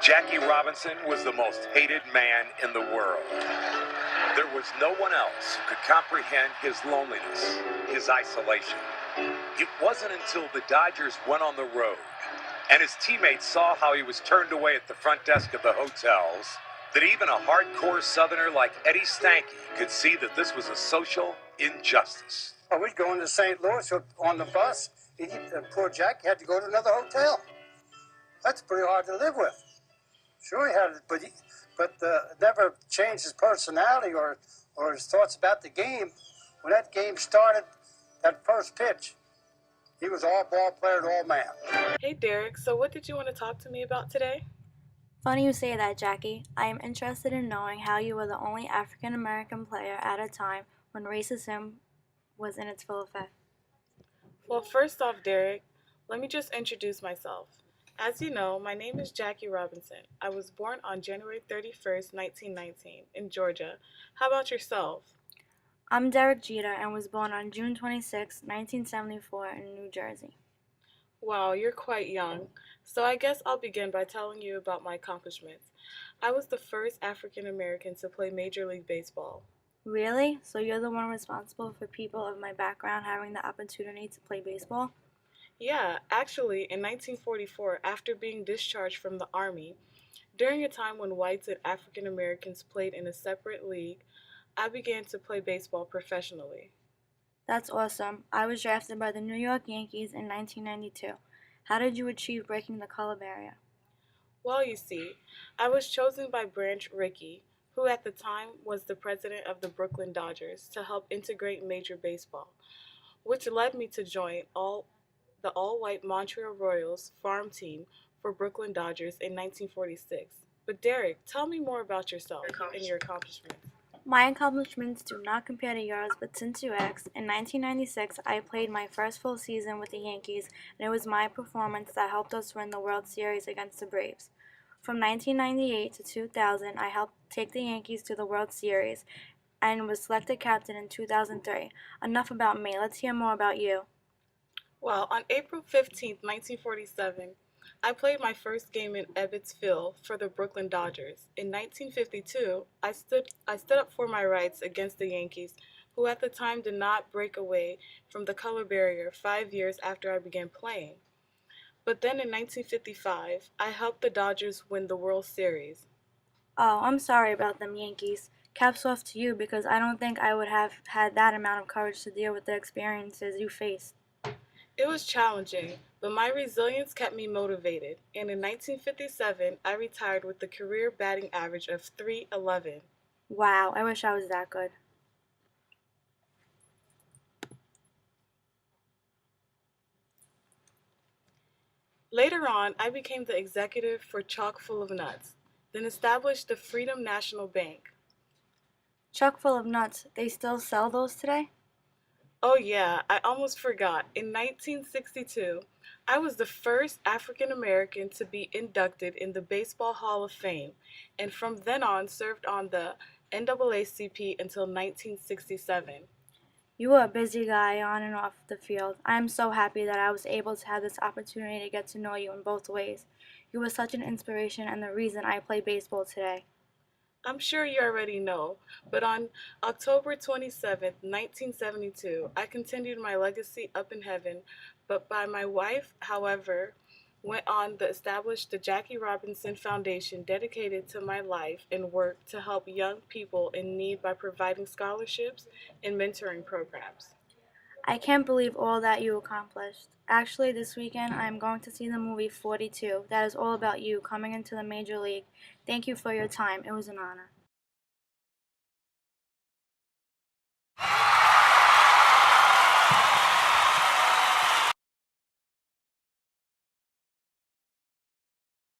Jackie Robinson was the most hated man in the world. There was no one else who could comprehend his loneliness, his isolation. It wasn't until the Dodgers went on the road and his teammates saw how he was turned away at the front desk of the hotels that even a hardcore Southerner like Eddie Stanky could see that this was a social injustice. We'd go into St. Louis on the bus. Poor Jack had to go to another hotel. That's pretty hard to live with. Sure, he had it, but never changed his personality or his thoughts about the game. When that game started, that first pitch, he was all ball player and all man. Hey Derek, so what did you want to talk to me about today? Funny you say that, Jackie. I am interested in knowing how you were the only African American player at a time when racism was in its full effect. Well, first off, Derek, let me just introduce myself. As you know, my name is Jackie Robinson. I was born on January 31st, 1919, in Georgia. How about yourself? I'm Derek Jeter and was born on June 26, 1974 in New Jersey. Wow, you're quite young. So I guess I'll begin by telling you about my accomplishments. I was the first African American to play Major League Baseball. Really? So you're the one responsible for people of my background having the opportunity to play baseball? Yeah, actually, in 1944, after being discharged from the Army, during a time when whites and African Americans played in a separate league, I began to play baseball professionally. That's awesome. I was drafted by the New York Yankees in 1992. How did you achieve breaking the color barrier? Well, you see, I was chosen by Branch Rickey, who at the time was the president of the Brooklyn Dodgers, to help integrate Major Baseball, which led me to join the all-white Montreal Royals farm team for Brooklyn Dodgers in 1946. But Derek, tell me more about yourself and your accomplishments. My accomplishments do not compare to yours, but since you asked, in 1996 I played my first full season with the Yankees, and it was my performance that helped us win the World Series against the Braves. From 1998 to 2000, I helped take the Yankees to the World Series and was selected captain in 2003. Enough about me. Let's hear more about you. Well, on April 15, 1947, I played my first game in Ebbets Field for the Brooklyn Dodgers. In 1952, I stood up for my rights against the Yankees, who at the time did not break away from the color barrier 5 years after I began playing. But then in 1955, I helped the Dodgers win the World Series. Oh, I'm sorry about them Yankees. Caps off to you because I don't think I would have had that amount of courage to deal with the experiences you faced. It was challenging, but my resilience kept me motivated, and in 1957, I retired with a career batting average of .311. Wow, I wish I was that good. Later on, I became the executive for Chock full of Nuts, then established the Freedom National Bank. Chock full of nuts, they still sell those today? Oh yeah, I almost forgot. In 1962, I was the first African American to be inducted in the Baseball Hall of Fame, and from then on served on the NAACP until 1967. You were a busy guy on and off the field. I am so happy that I was able to have this opportunity to get to know you in both ways. You were such an inspiration and the reason I play baseball today. I'm sure you already know, but on October 27, 1972, I continued my legacy up in heaven, but by my wife, however, went on to establish the Jackie Robinson Foundation dedicated to my life and work to help young people in need by providing scholarships and mentoring programs. I can't believe all that you accomplished. Actually, this weekend I am going to see the movie 42. That is all about you coming into the Major League. Thank you for your time. It was an honor.